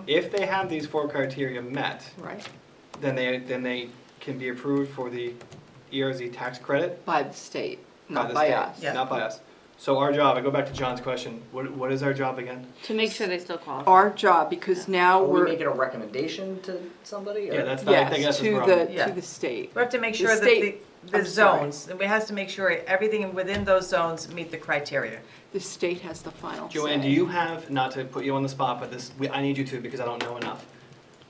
S2: If they have these 4 criteria met,
S4: Right,
S2: then they can be approved for the ERZ tax credit.
S4: by the state, not
S2: the
S4: by
S2: state,
S4: us.
S1: Yeah.
S2: Not by us. So our job, I go back to John's question, what is our job again?
S3: To make sure they still qualify.
S4: Our job, because now
S7: Are we
S4: we're,
S7: making a recommendation to somebody? or-
S2: Yeah, that's not, I think
S4: yes,
S2: that's what's wrong.
S1: Yeah.
S4: to the state.
S1: we have to make
S4: The
S1: sure that
S4: state-
S1: the
S4: I'm sorry.
S1: zones, we has to make sure everything within those zones meet the criteria.
S4: The state has the final say.
S2: Joanne, do you have, not to put you on the spot, but I need you to because I don't know enough.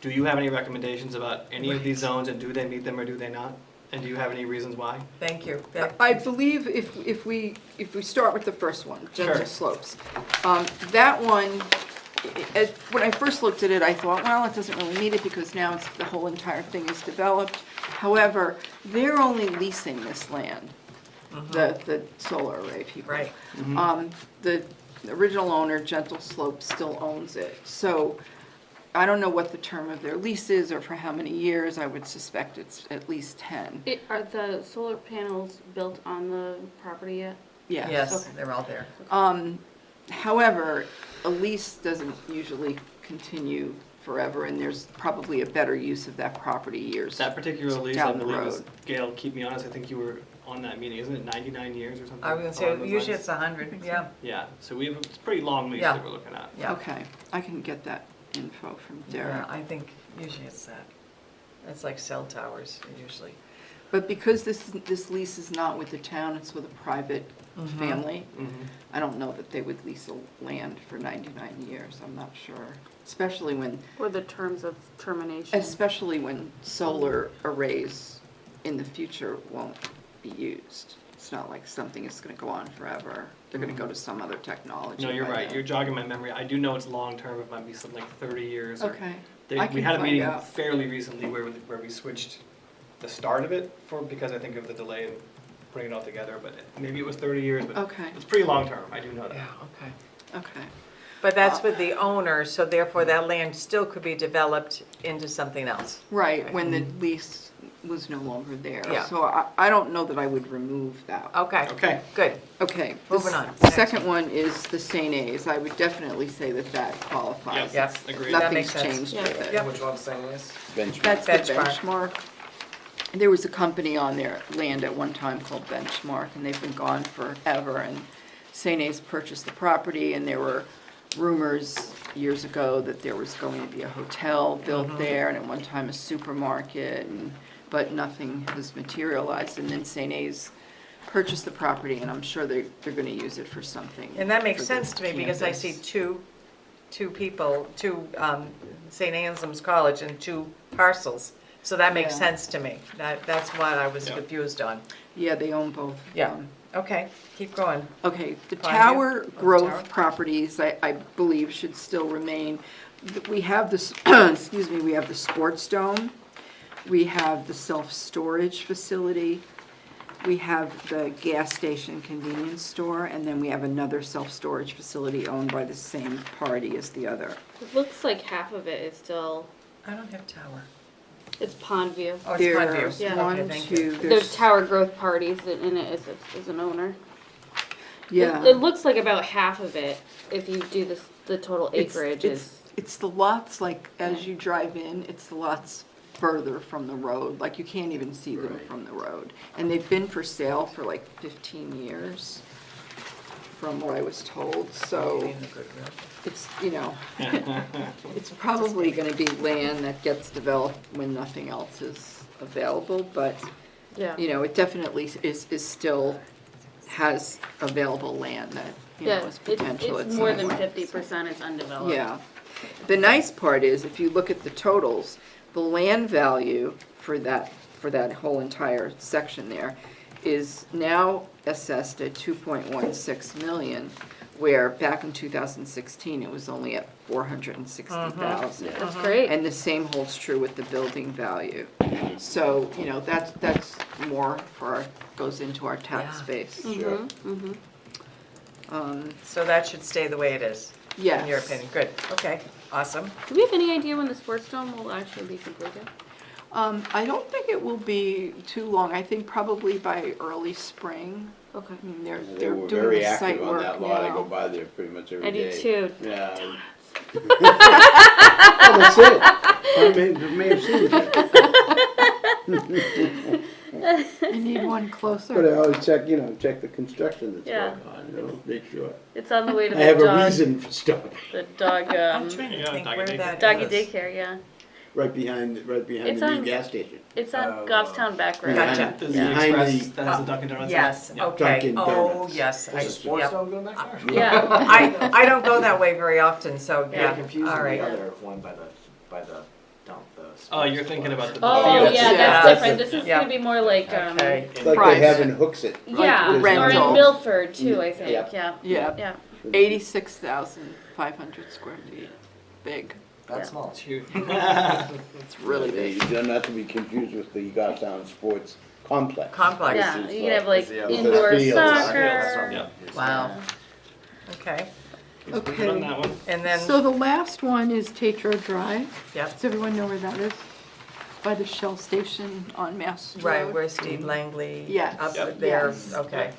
S2: Do you have any recommendations about any of these zones and do they meet them or do they not? And do you have any reasons why?
S1: Thank you.
S4: I believe if we start with the first one, gentle
S2: Sure.
S4: slopes, that one, when I first looked at it, I thought, well, it doesn't really need it because now the whole entire thing is developed. However, they're only leasing this land, the solar array people.
S1: Right.
S4: The original owner, Gentle Slopes, still owns it. So I don't know what the term of their lease is or for how many years. I would suspect it's at least 10.
S3: Are the solar panels built on the property yet?
S4: Yes.
S1: Yes,
S3: Okay.
S1: they're all there.
S4: However, a lease doesn't usually continue forever, and there's probably a better use of that property years.
S2: That particular lease, I
S4: Down the
S2: believe, is,
S4: road.
S2: Gail, keep me honest, I think you were on that meeting, isn't it 99 years or something?
S1: I was gonna say,
S2: along those
S1: usually
S2: lines?
S1: it's 100, yeah,
S2: Yeah, so we have, it's a pretty long lease
S1: Yeah.
S2: that we're looking at.
S1: yeah.
S4: Okay, I can get that info from Derek.
S1: Yeah, I think usually it's that. It's like cell towers, usually.
S4: But because this lease is not with the town, it's with a private family,
S2: Mhm.
S4: I don't know that they would lease a land for 99 years, I'm not sure. Especially when
S3: Or the terms of termination?
S4: solar arrays in the future won't be used. It's not like something is gonna go on forever. They're gonna go to some other technology.
S2: No, you're
S4: by
S2: right,
S4: then.
S2: you're jogging my memory. I do know it's long-term, it might be something like 30 years. or-
S4: Okay,
S2: They-
S4: I
S2: We
S4: can
S2: had a
S4: find
S2: meeting
S4: out.
S2: fairly recently where we switched the start of it because I think of the delay in putting it all together, but maybe it was 30 years, but
S4: okay,
S2: it's pretty long-term, I do know that.
S1: Yeah, okay.
S4: okay.
S1: But that's with the owner, so therefore that land still could be developed into something else.
S4: Right, when the lease was no longer there.
S1: Yeah.
S4: So I don't know that I would remove that.
S1: Okay,
S2: Okay,
S1: good.
S4: Okay. the
S1: Moving on.
S4: Second one is the St. A's. I would definitely say that qualifies.
S2: Yep.
S1: Yep.
S2: agreed.
S1: That makes
S4: Nothing's
S1: sense.
S4: changed
S3: Yeah.
S4: with it.
S1: Yep.
S7: Which one's saying this?
S5: Benchmark.
S4: That's the
S1: Benchmark.
S4: Benchmark. There was a company on their land at one time called Benchmark, and they've been gone forever. And St. A's purchased the property, and there were rumors years ago that there was going to be a hotel built there, and at one time a supermarket, but nothing has materialized. And then St. A's purchased the property, and I'm sure they're going to use it for something.
S1: And that makes
S4: for the
S1: sense to me because I
S4: campus.
S1: see two people, St. Anselm's College and two parcels. So that makes
S4: Yeah.
S1: sense to me. That's what I was
S2: Yeah.
S1: confused on.
S4: Yeah, they own both.
S1: Yeah. Okay, keep going.
S4: Okay, the
S1: Pondview?
S4: tower
S1: Oh,
S4: growth
S1: tower.
S4: properties, I believe, should still remain. We have this, excuse me, we have the sports dome, we have the self-storage facility, we have the gas station convenience store, and then we have another self-storage facility owned by the same party as the other.
S3: It looks like half of it is still,
S1: I don't have tower.
S3: it's Pondview.
S1: Oh, it's Pondview.
S4: There's
S3: Yeah.
S4: one,
S1: Okay, thank you.
S4: two,
S3: There's
S4: there's,
S3: Tower Growth Parties in it as an owner.
S4: yeah.
S3: It looks like about half of it, if you do the total
S4: It's-
S3: acreage
S4: it's-
S3: is.
S4: It's the lots, like, as you drive in, it's the lots further from the road, like, you can't even see them
S5: Right.
S4: from the road. And they've been for sale for like 15 years, from what I was told, so
S1: In the Goodwill.
S4: it's, it's probably gonna be land that gets developed when nothing else is available, but,
S3: Yeah.
S4: it definitely is still has available land that,
S3: Yeah,
S4: is potential.
S3: it's
S4: at
S3: more
S4: some
S3: than
S4: point.
S3: 50% is undeveloped.
S4: Yeah. The nice part is, if you look at the totals, the land value for that whole entire section there is now assessed at 2.16 million, where back in 2016, it was only at 460,000.
S3: That's great.
S4: And the same holds true with the building value. So, that's more goes into our tax
S1: Yeah.
S4: base.
S5: Sure.
S1: So that should stay the way it is,
S4: Yes.
S1: in your opinion. Good, okay, awesome.
S3: Do we have any idea when the sports dome will actually be completed?
S4: I don't think it will be too long. I think probably by early spring.
S3: Okay.
S4: I mean, they're
S5: They were
S4: doing
S5: very
S4: the site
S5: active on
S4: work
S5: that lot. I go
S4: now.
S5: by there pretty much every
S3: I
S5: day.
S3: do too.
S5: Yeah. Well, that's it. I may have seen it.
S4: You need one
S5: But
S4: closer.
S5: I always check the construction that's
S3: Yeah.
S5: going on, make sure.
S3: It's on the way to
S5: I
S3: the
S5: have a
S3: dog.
S5: reason for stopping.
S3: The dog.
S1: I'm trying to
S2: Yeah,
S1: think
S2: doggy
S1: where
S2: daycare.
S1: that
S3: Doggy
S1: is.
S3: daycare. Yeah.
S5: Right behind
S3: It's
S5: the new
S3: on-
S5: gas station.
S3: It's on Goffstown Back Road.
S1: Gotcha.
S2: There's
S5: Yeah.
S2: the
S5: Behind
S2: Express
S5: the-
S2: that has the Dunkin' Donuts.
S1: Yes,
S2: Yeah.
S1: okay.
S5: Dunkin'
S1: Oh,
S5: Donuts.
S1: yes.
S7: There's a sports
S1: Yep.
S7: dome going next door?
S3: Yeah.
S1: I don't go that way very often, so
S7: Yeah,
S1: yeah,
S7: confused
S1: all
S7: with
S1: right.
S7: the other one by the dump, the
S2: Oh, you're thinking about the
S3: Oh,
S2: fields.
S3: yeah, that's
S5: That's
S3: different.
S5: a-
S3: This is
S1: Yeah.
S3: gonna be more like,
S1: Okay.
S5: It's like
S4: Price.
S5: they have in Hooksett.
S3: yeah,
S5: Like
S3: or in
S4: rental.
S3: Milford too, I think,
S5: Yeah.
S3: yeah.
S4: Yeah,
S3: Yeah.
S4: 86,500 square feet, big,
S7: That's
S3: Yeah.
S7: small.
S2: It's huge.
S4: it's really big.
S5: You don't have to be confused with the Goffstown Sports Complex.
S1: Complex.
S3: Yeah,
S5: This is,
S3: you can have like
S7: Yeah.
S3: indoor
S5: Fields.
S3: soccer.
S2: Yeah.
S1: Wow. Okay,
S2: Good on
S4: Okay,
S2: that one.
S1: and then,
S4: so the last one is Tetro Drive.
S1: yep,
S4: Does everyone know where that is? By the Shell station on Mass
S1: right,
S4: Road.
S1: where Steve Langley.
S4: Yes.
S1: Up
S2: Yep.
S1: there,
S4: Yes.
S1: okay.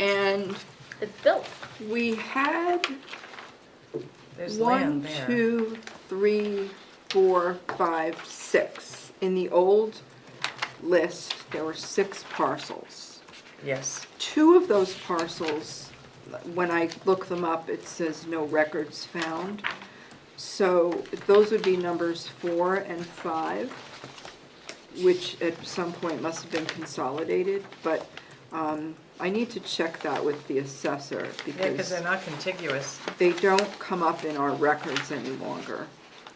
S4: And
S3: It's built.
S4: we had
S1: There's land
S4: 1,
S1: there.
S4: 2, 3, 4, 5, 6. In the old list, there were 6 parcels.
S1: Yes,
S4: 2 of those parcels, when I look them up, it says no records found. So those would be numbers 4 and 5, which at some point must have been consolidated, but I need to check that with the assessor
S1: yeah, because
S4: because
S1: they're not contiguous,
S4: they don't come up in our records any longer.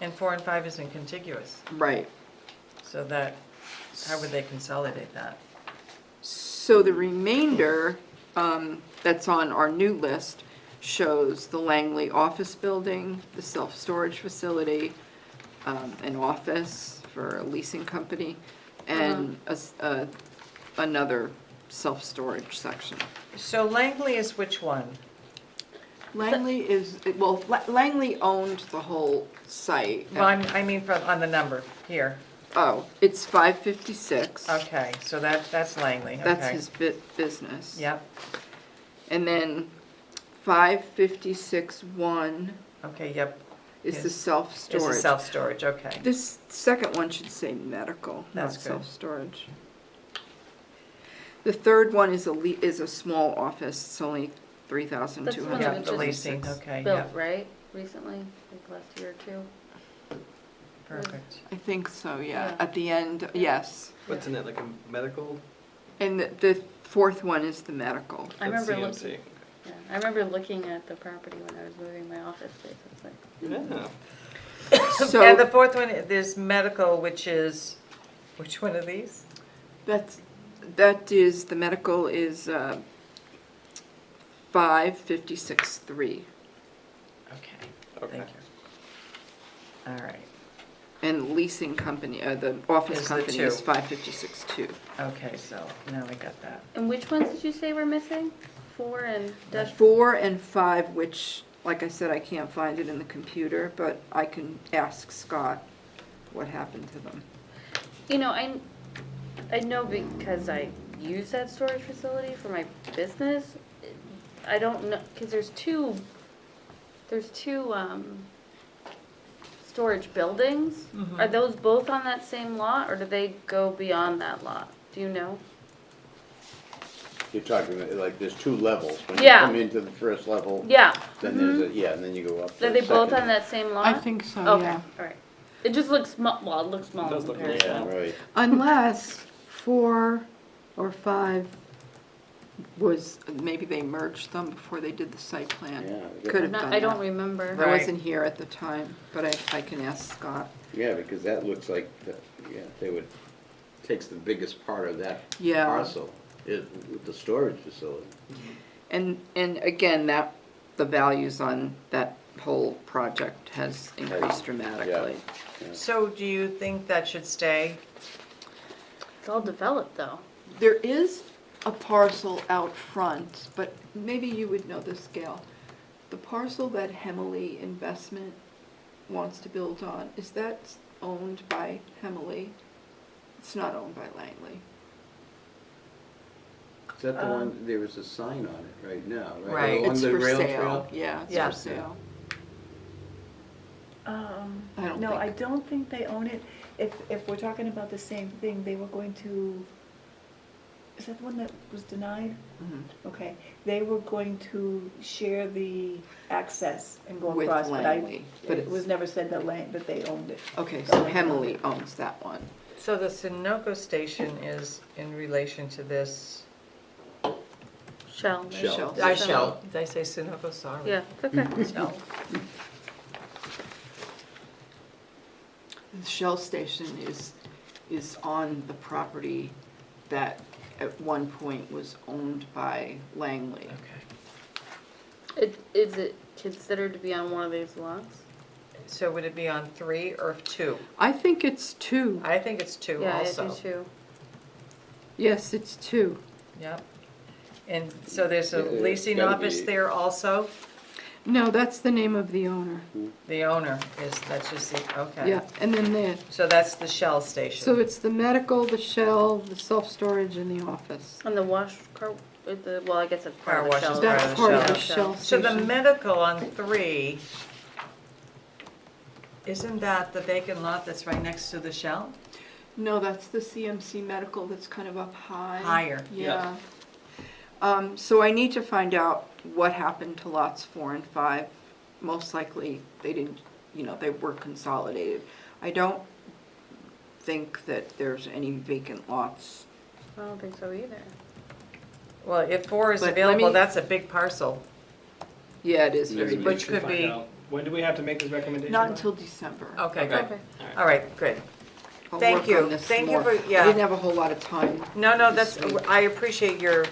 S1: and 4 and 5 isn't contiguous,
S4: Right.
S1: so that, how would they consolidate that?
S4: So the remainder that's on our new list shows the Langley office building, the self-storage facility, an office for a leasing company, and another self-storage section.
S1: So Langley is which one?
S4: Langley is, well, Langley owned the whole site.
S1: Well, I mean on the number, here.
S4: Oh, it's 556.
S1: Okay, so that's Langley, okay.
S4: That's his business.
S1: Yep,
S4: And then 556-1
S1: okay, yep.
S4: is the
S1: Is-
S4: self-storage.
S1: It's a self-storage, okay.
S4: This second one should say medical, not
S1: That's good.
S4: self-storage. The third one is a small office, it's only
S3: That's one
S4: 3,200.
S1: Yeah,
S3: that
S1: the
S3: was
S1: leasing,
S3: just
S1: okay,
S3: built,
S1: yeah,
S3: right, recently, like last year or two.
S1: perfect.
S4: I think so, yeah,
S3: Yeah.
S4: at the end, yes.
S2: What's in it, like a medical?
S4: And the fourth one is the medical.
S3: I
S2: That's
S3: remember
S2: CMC.
S3: looking, yeah, I remember looking at the property when I was moving my office space, it's like,
S2: Yeah.
S4: So
S1: And the fourth one, there's medical, which is, which one of these?
S4: that is, the medical is 556-3.
S1: Okay,
S2: Okay.
S1: thank you. All right,
S4: And leasing company, the office
S1: Is the
S4: company is
S1: two.
S4: 556-2.
S1: okay, so now I got that.
S3: and which ones did you say were missing? 4 and dash,
S4: 4 and 5, which, like I said, I can't find it in the computer, but I can ask Scott what happened to them.
S3: you know, I know because I use that storage facility for my business. I don't know, because there's two storage buildings.
S1: Mhm.
S3: Are those both on that same lot, or do they go beyond that lot? Do you know?
S5: You're talking like there's 2 levels. When you
S3: Yeah.
S5: come into the first level,
S3: Yeah.
S5: then there's a, yeah, and then you go up to
S3: Are
S5: the
S3: they both
S5: second.
S3: on that same lot?
S4: I think so,
S3: Okay,
S4: yeah.
S3: all right. It just looks small, well, it looks small
S2: It
S3: in
S2: does look
S3: comparison.
S5: Yeah, right.
S4: Unless 4 or 5 was, maybe they merged them before they did the site plan.
S5: Yeah,
S4: Could have
S3: Not-
S4: done
S3: I don't
S4: that.
S3: remember.
S4: I
S1: Right.
S4: wasn't here at the time, but I can ask Scott.
S5: Yeah, because that looks like, yeah, they would, takes the biggest part of that
S4: Yeah.
S5: parcel, with the storage facility.
S4: And again, the values on that whole project has increased dramatically.
S1: So do you think that should stay?
S3: It's all developed though.
S4: There is a parcel out front, but maybe you would know this, Gail. The parcel that Hemily Investment wants to build on, is that owned by Hemily? It's not owned by Langley.
S5: Is that the one, there was a sign on it right now, right?
S1: Right.
S5: Along
S4: It's
S5: the
S4: for
S5: rail
S4: sale,
S5: trail?
S4: yeah, it's
S1: Yeah.
S4: for sale. I don't
S6: No,
S4: think-
S6: I don't think they own it. If we're talking about the same thing, they were going to, is that the one that was denied?
S4: Mhm.
S6: Okay, they were going to share the access and go
S4: With
S6: across, but
S4: Langley, but
S6: it
S4: it's-
S6: was never said that they owned it.
S4: Okay, so Hemily owns that one.
S1: So the Sunoco station is in relation to this,
S3: Shell. right?
S5: Shell.
S1: I Shell, did I say Sunoco, sorry?
S3: Yeah, it's okay.
S1: Shell.
S4: the Shell station is on the property that at one point was owned by Langley.
S3: Is it considered to be on one of these lots?
S1: So would it be on 3 or 2?
S4: I think it's 2.
S1: I think it's 2
S3: Yeah,
S1: also.
S3: I do too.
S4: Yes, it's 2.
S1: Yep. And so there's a
S5: Yeah, it's
S1: leasing
S5: gotta
S1: office
S5: be-
S1: there also?
S4: No, that's the name of the owner.
S1: The owner that's just the, okay.
S4: Yeah, and then
S1: So that's the Shell station?
S4: so it's the medical, the Shell, the self-storage, and the office.
S3: On the wash car, well, I guess it's
S1: Car
S3: part of
S1: wash
S3: the
S1: is
S3: Shell.
S1: part
S4: That's
S1: of
S4: part of
S1: the
S4: the Shell
S1: So the
S4: station.
S1: medical on 3, isn't that the vacant lot that's right next to the Shell?
S4: No, that's the CMC Medical that's kind of up high.
S1: Higher.
S4: Yeah. So I need to find out what happened to lots 4 and 5. Most likely, they didn't, they were consolidated. I don't think that there's any vacant lots.
S3: I don't think so either.
S1: Well, if 4 is
S4: But let
S1: available,
S4: me-
S1: that's a big parcel.
S4: Yeah, it is
S5: Maybe
S4: very
S5: we
S4: big.
S1: Which could
S2: Find
S1: be,
S2: out. When do we have to make this recommendation?
S4: Not
S2: by?
S4: until December.
S1: okay,
S2: Okay.
S1: good.
S3: Okay.
S1: All right, good.
S4: I'll
S1: Thank
S4: work
S1: you.
S4: on this
S1: Thank you
S4: more.
S1: for- yeah.
S4: I didn't have a whole lot of time.
S1: No, that's, I appreciate your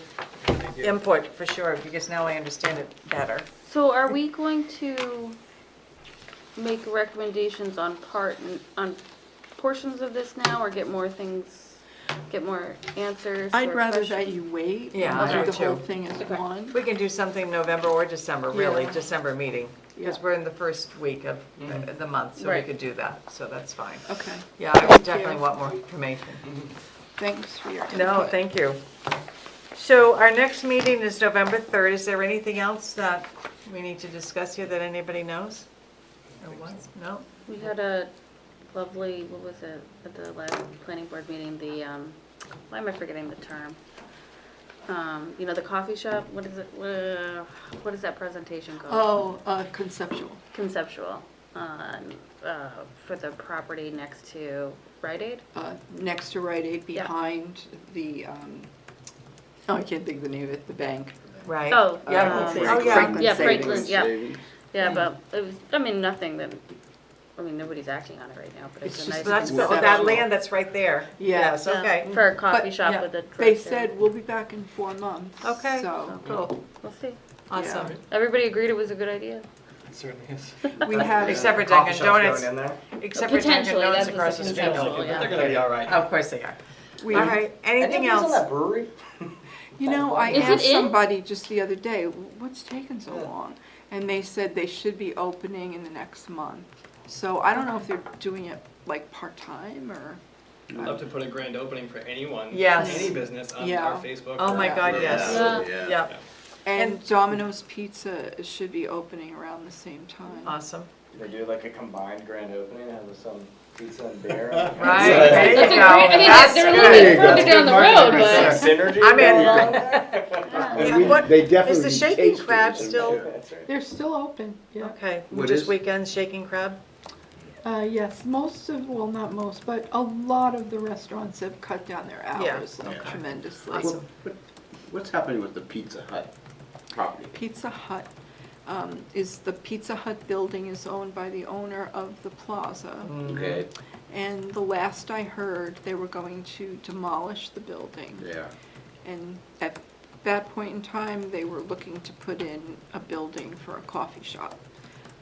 S2: Thank you.
S1: input for sure, because now I understand it better.
S3: So are we going to make recommendations on on portions of this now, or get more answers?
S4: I'd
S3: or
S4: rather that
S3: questions?
S4: you wait
S1: Yeah,
S4: and
S1: I
S4: do
S1: do
S4: the whole
S1: too.
S4: thing as
S3: Okay.
S4: one.
S1: We can do something November or December, really,
S4: Yeah.
S1: December meeting, because
S4: Yeah.
S1: we're in the first week of the month, so we
S3: Right.
S1: could do that, so that's fine.
S4: Okay,
S1: Yeah, I would
S4: Thank
S1: definitely
S4: you.
S1: want more information.
S4: thanks for your input.
S1: No, thank you. So our next meeting is November 3rd. Is there anything else that we need to discuss here that anybody knows? Or wants? No?
S3: We had a lovely, what was it, at the last planning board meeting, why am I forgetting the term? The coffee shop, what is it, what is that presentation called?
S4: Conceptual.
S3: Conceptual, for the property next to Rite Aid?
S4: Next to Rite Aid,
S3: Yeah.
S4: behind the, I can't think of the name of it, the bank.
S1: Right?
S3: Oh,
S1: Yeah.
S3: um,
S1: Oh, yeah.
S4: Franklin
S3: Yeah,
S4: Savings.
S3: Franklin, yeah.
S5: Savings.
S3: Yeah, but it was, nothing that, nobody's acting on it right now, but
S4: It's
S3: it's a
S4: just
S3: nice.
S1: So that's,
S4: Conceptual.
S1: that land that's right there.
S4: Yeah.
S1: Yes, okay.
S3: For a coffee
S4: But,
S3: shop
S1: yeah,
S3: with a.
S4: They
S3: drug
S4: said we'll be back in 4 months.
S1: Okay.
S4: So,
S1: Cool,
S3: We'll see.
S1: awesome.
S3: Everybody agreed it was a good idea?
S2: It certainly is.
S4: we have,
S1: Except for
S7: Coffee
S1: Dunkin'
S7: shop's
S1: Donuts.
S7: going in there?
S1: Except for Dunkin'
S3: Potentially,
S1: Donuts
S3: that was
S1: across
S3: the
S1: the street.
S3: conceptual,
S2: They're
S3: yeah.
S2: gonna be all right.
S1: Of course they are.
S4: we,
S1: All right, anything
S7: Any ideas on
S1: else?
S7: that brewery?
S4: I
S3: Is it
S4: asked
S3: in?
S4: somebody just the other day, what's taking so long? And they said they should be opening in the next month. So I don't know if they're doing it like part-time or.
S2: I'd love to put a grand opening for anyone,
S1: Yes.
S2: any business on
S4: Yeah.
S2: our Facebook.
S1: Oh my
S2: or-
S1: God,
S2: or-
S1: yes.
S3: Yeah.
S1: Yeah,
S4: And Domino's Pizza should be opening around the same time.
S1: awesome.
S7: They do like a combined grand opening, have some pizza and beer.
S1: Right, there you
S3: That's a
S1: go.
S3: great,
S1: That's
S3: they're a
S1: good.
S3: little bit further
S7: That's
S3: down the road, but.
S7: Synergy
S1: I'm in.
S7: going on there?
S1: Yeah,
S5: We-
S1: what-
S5: they
S1: Is
S5: definitely
S1: the Shaking
S5: tasted
S1: Crab
S5: it, I'm
S1: still,
S5: sure.
S7: That's right.
S4: They're still open, yeah.
S1: okay,
S5: What
S1: just
S5: is-
S1: weekends, Shaking Crab?
S4: Yes, well, not most, but a lot of the restaurants have cut down their
S1: Yeah.
S4: hours
S5: Okay.
S4: tremendously.
S1: Awesome.
S5: What's happening with the Pizza Hut property?
S4: Pizza Hut, the Pizza Hut building is owned by the owner of the plaza.
S5: Okay,
S4: And the last I heard, they were going to demolish the building.
S5: yeah.
S4: And at that point in time, they were looking to put in a building for a coffee shop.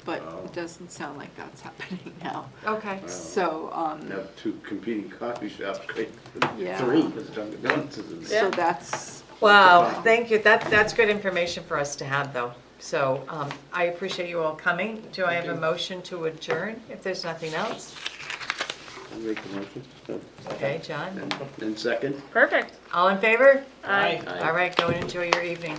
S4: But
S5: Oh.
S4: it doesn't sound like that's happening now.
S1: Okay,
S4: So,
S5: Have 2 competing coffee shops, great.
S4: Yeah.
S5: 3, because Dunkin' Donuts is in there.
S4: so that's.
S1: wow, thank you, that's good information for us to have, though. So, I appreciate you all coming. Do I have a motion to adjourn, if there's nothing else?
S5: I'll make the motion.
S1: Okay, John?
S5: And second?
S3: Perfect.
S1: All in favor?
S3: Aye.
S5: Aye.
S1: All right, go and enjoy your evening.